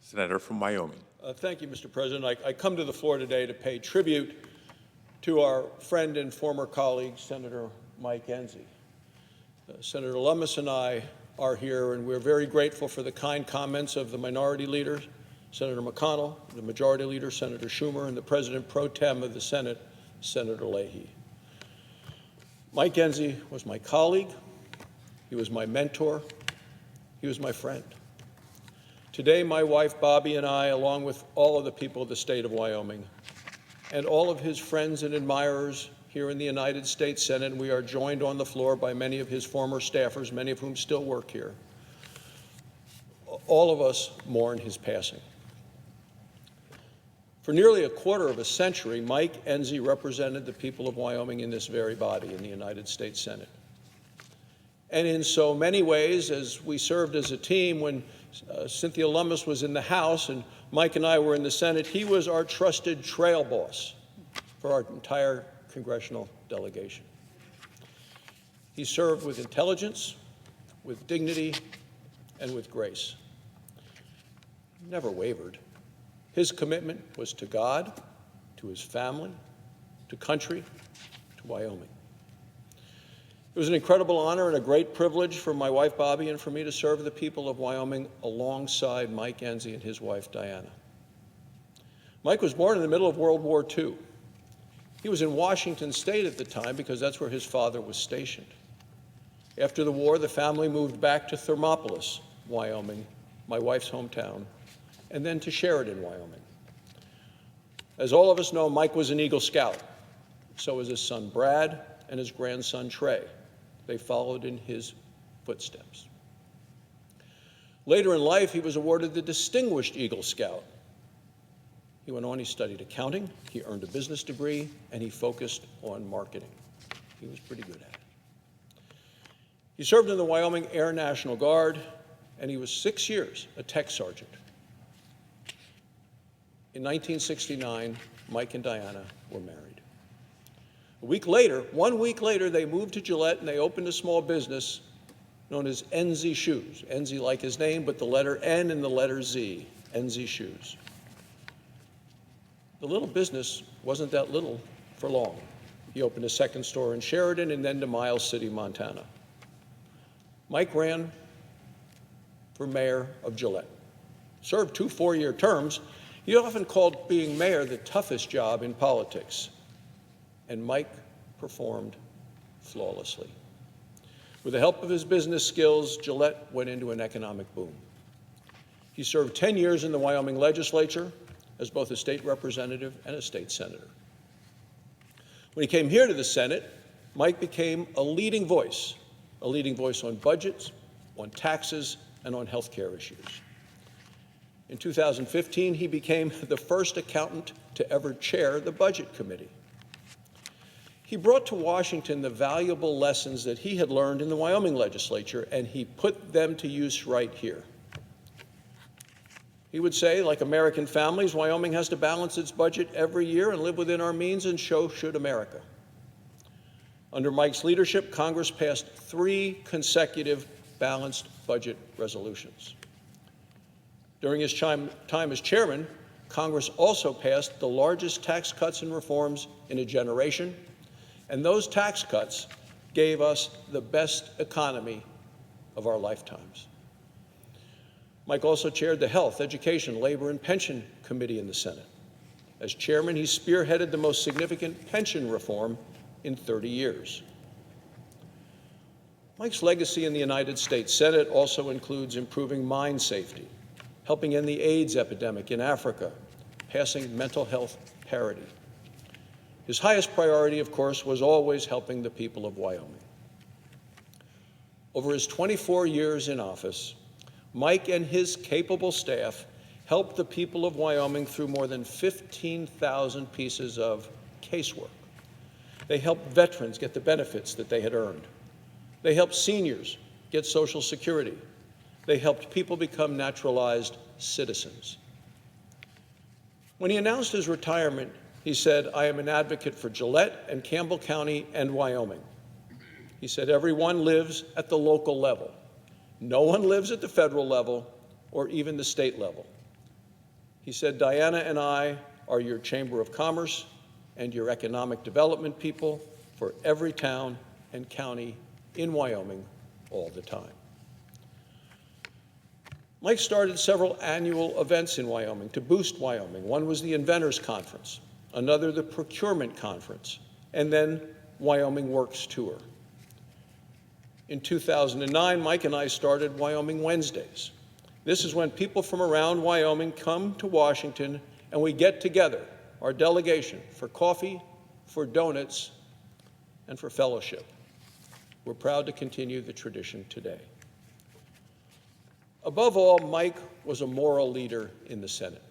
Senator from Wyoming. Thank you, Mr. President. I come to the floor today to pay tribute to our friend and former colleague, Senator Mike Enzi. Senator Lummis and I are here, and we're very grateful for the kind comments of the minority leader, Senator McConnell, the majority leader, Senator Schumer, and the President pro tem of the Senate, Senator Leahy. Mike Enzi was my colleague, he was my mentor, he was my friend. Today, my wife Bobby and I, along with all of the people of the state of Wyoming, and all of his friends and admirers here in the United States Senate, and we are joined on the floor by many of his former staffers, many of whom still work here. All of us mourn his passing. For nearly a quarter of a century, Mike Enzi represented the people of Wyoming in this very body in the United States Senate. And in so many ways, as we served as a team when Cynthia Lummis was in the House and Mike and I were in the Senate, he was our trusted trail boss for our entire congressional delegation. He served with intelligence, with dignity, and with grace. He never wavered. His commitment was to God, to his family, to country, to Wyoming. It was an incredible honor and a great privilege for my wife Bobby and for me to serve the people of Wyoming alongside Mike Enzi and his wife Diana. Mike was born in the middle of World War II. He was in Washington State at the time because that's where his father was stationed. After the war, the family moved back to Thermopolis, Wyoming, my wife's hometown, and then to Sheridan, Wyoming. As all of us know, Mike was an Eagle Scout. So was his son Brad and his grandson Trey. They followed in his footsteps. Later in life, he was awarded the Distinguished Eagle Scout. He went on, he studied accounting, he earned a business degree, and he focused on marketing. He was pretty good at it. He served in the Wyoming Air National Guard, and he was 6 years a tech sergeant. In 1969, Mike and Diana were married. 1 week later, they moved to Gillette and they opened a small business known as Enzi Shoes. Enzi like his name, but the letter N and the letter Z, Enzi Shoes. The little business wasn't that little for long. He opened a second store in Sheridan and then to Miles City, Montana. Mike ran for mayor of Gillette, served 2 4-year terms. He often called being mayor the toughest job in politics. And Mike performed flawlessly. With the help of his business skills, Gillette went into an economic boom. He served 10 years in the Wyoming legislature as both a state representative and a state senator. When he came here to the Senate, Mike became a leading voice on budgets, on taxes, and on health care issues. In 2015, he became the first accountant to ever chair the Budget Committee. He brought to Washington the valuable lessons that he had learned in the Wyoming legislature, and he put them to use right here. He would say, like American families, Wyoming has to balance its budget every year and live within our means, and so should America. Under Mike's leadership, Congress passed 3 consecutive balanced budget resolutions. During his time as chairman, Congress also passed the largest tax cuts and reforms in a generation, and those tax cuts gave us the best economy of our lifetimes. Mike also chaired the Health, Education, Labor, and Pension Committee in the Senate. As chairman, he spearheaded the most significant pension reform in 30 years. Mike's legacy in the United States Senate also includes improving mine safety, helping end the AIDS epidemic in Africa, passing mental health parity. His highest priority, of course, was always helping the people of Wyoming. Over his 24 years in office, Mike and his capable staff helped the people of Wyoming through more than 15,000 pieces of casework. They helped veterans get the benefits that they had earned. They helped seniors get Social Security. They helped people become naturalized citizens. When he announced his retirement, he said, "I am an advocate for Gillette and Campbell County and Wyoming." He said, "Everyone lives at the local level. No one lives at the federal level or even the state level. He said, Diana and I are your Chamber of Commerce and your economic development people for every town and county in Wyoming all the time. Mike started several annual events in Wyoming to boost Wyoming. One was the Inventors Conference, another the Procurement Conference, and then Wyoming Works Tour. In 2009, Mike and I started Wyoming Wednesdays. This is when people from around Wyoming come to Washington and we get together, our delegation, for coffee, for donuts, and for fellowship. We're proud to continue the tradition today. Above all, Mike was a moral leader in the Senate.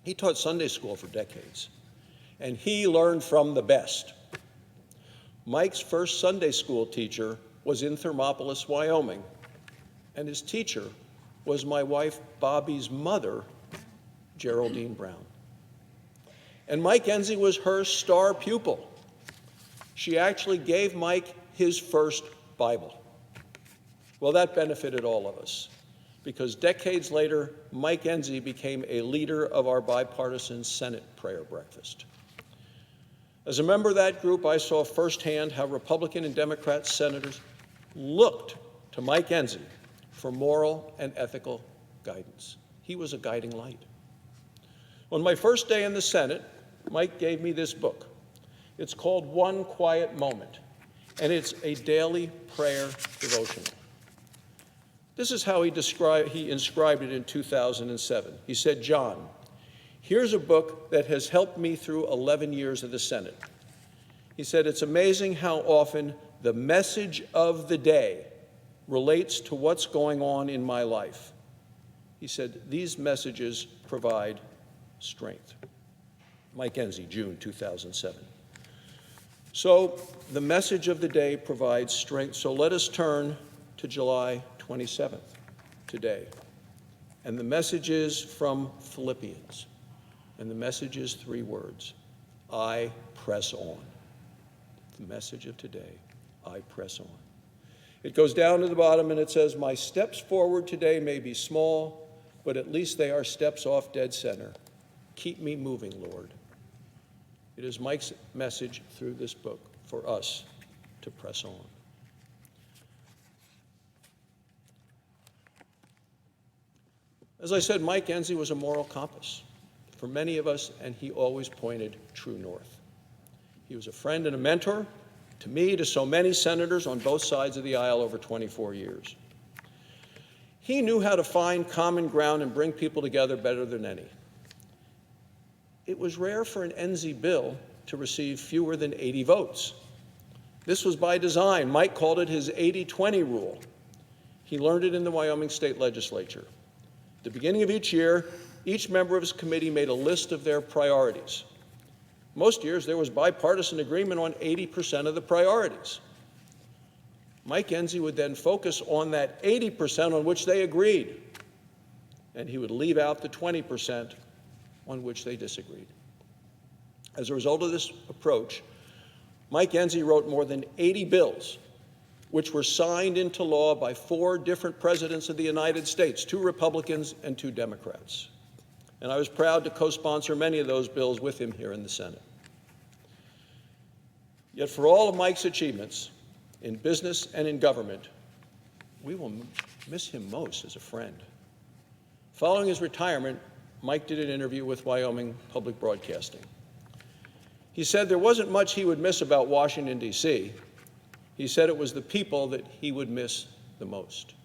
He taught Sunday school for decades, and he learned from the best. Mike's first Sunday school teacher was in Thermopolis, Wyoming, and his teacher was my wife Bobby's mother, Geraldine Brown. And Mike Enzi was her star pupil. She actually gave Mike his first Bible. Well, that benefited all of us, because decades later, Mike Enzi became a leader of our bipartisan Senate prayer breakfast. As a member of that group, I saw firsthand how Republican and Democrat senators looked to Mike Enzi for moral and ethical guidance. He was a guiding light. On my first day in the Senate, Mike gave me this book. It's called One Quiet Moment, and it's a daily prayer devotional. This is how he inscribed it in 2007. He said, John, here's a book that has helped me through 11 years of the Senate. He said, it's amazing how often the message of the day relates to what's going on in my life. He said, these messages provide strength. Mike Enzi, June 2007. So the message of the day provides strength. So let us turn to July 27th, today. And the message is from Philippians. And the message is 3 words: I press on. The message of today, I press on. It goes down to the bottom and it says, my steps forward today may be small, but at least they are steps off dead center. Keep me moving, Lord. It is Mike's message through this book for us to press on. As I said, Mike Enzi was a moral compass for many of us, and he always pointed true north. He was a friend and a mentor to me, to so many senators on both sides of the aisle over 24 years. He knew how to find common ground and bring people together better than any. It was rare for an Enzi bill to receive fewer than 80 votes. This was by design. Mike called it his 80-20 rule. He learned it in the Wyoming State Legislature. At the beginning of each year, each member of his committee made a list of their priorities. Most years, there was bipartisan agreement on 80% of the priorities. Mike Enzi would then focus on that 80% on which they agreed, and he would leave out the 20% on which they disagreed. As a result of this approach, Mike Enzi wrote more than 80 bills, which were signed into law by 4 different presidents of the United States, 2 Republicans and 2 Democrats. And I was proud to co-sponsor many of those bills with him here in the Senate. Yet for all of Mike's achievements in business and in government, we will miss him most as a friend. Following his retirement, Mike did an interview with Wyoming Public Broadcasting. He said there wasn't much he would miss about Washington, D.C. He said it was the people that he would miss the most.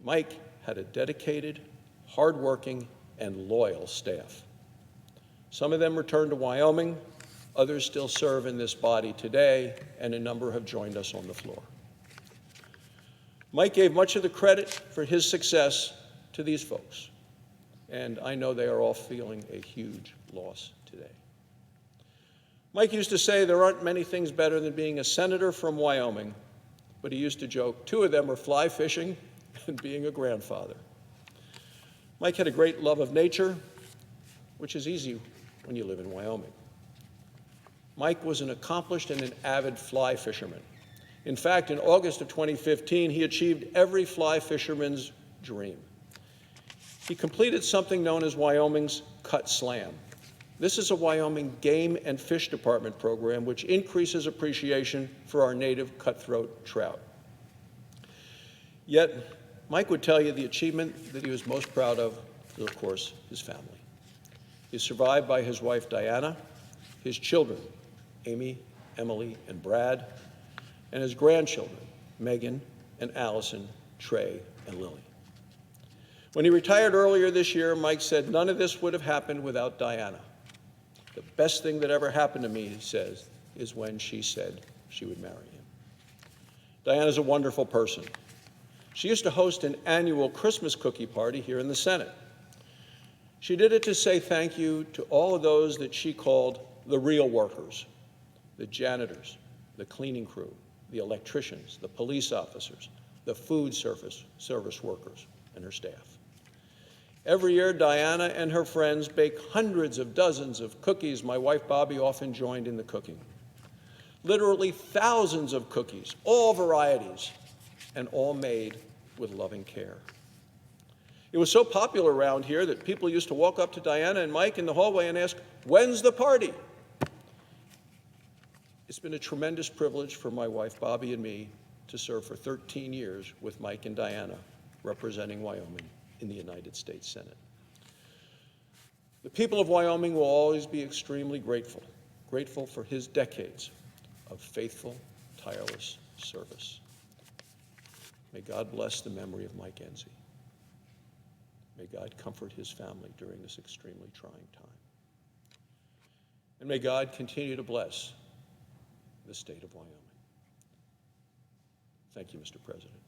Mike had a dedicated, hardworking, and loyal staff. Some of them returned to Wyoming, others still serve in this body today, and a number have joined us on the floor. Mike gave much of the credit for his success to these folks, and I know they are all feeling a huge loss today. Mike used to say there aren't many things better than being a senator from Wyoming, but he used to joke 2 of them are fly fishing and being a grandfather. Mike had a great love of nature, which is easy when you live in Wyoming. Mike was an accomplished and an avid fly fisherman. In fact, in August of 2015, he achieved every fly fisherman's dream. He completed something known as Wyoming's Cut Slam. This is a Wyoming game and fish department program which increases appreciation for our native cutthroat trout. Yet, Mike would tell you the achievement that he was most proud of is, of course, his family. He is survived by his wife, Diana, his children, Amy, Emily, and Brad, and his grandchildren, Megan and Allison, Trey, and Lily. When he retired earlier this year, Mike said, "None of this would have happened without Diana. The best thing that ever happened to me," he says, "is when she said she would marry him." Diana's a wonderful person. She used to host an annual Christmas cookie party here in the Senate. She did it to say thank you to all of those that she called the real workers, the janitors, the cleaning crew, the electricians, the police officers, the food service workers, and her staff. Every year, Diana and her friends bake hundreds of dozens of cookies. My wife, Bobby, often joined in the cooking. Literally thousands of cookies, all varieties, and all made with loving care. It was so popular around here that people used to walk up to Diana and Mike in the hallway and ask, "When's the party?" It's been a tremendous privilege for my wife, Bobby, and me to serve for 13 years with Mike and Diana, representing Wyoming in the United States Senate. The people of Wyoming will always be extremely grateful for his decades of faithful, tireless service. May God bless the memory of Mike Enzi. May God comfort his family during this extremely trying time. And may God continue to bless the state of Wyoming. Thank you, Mr. President.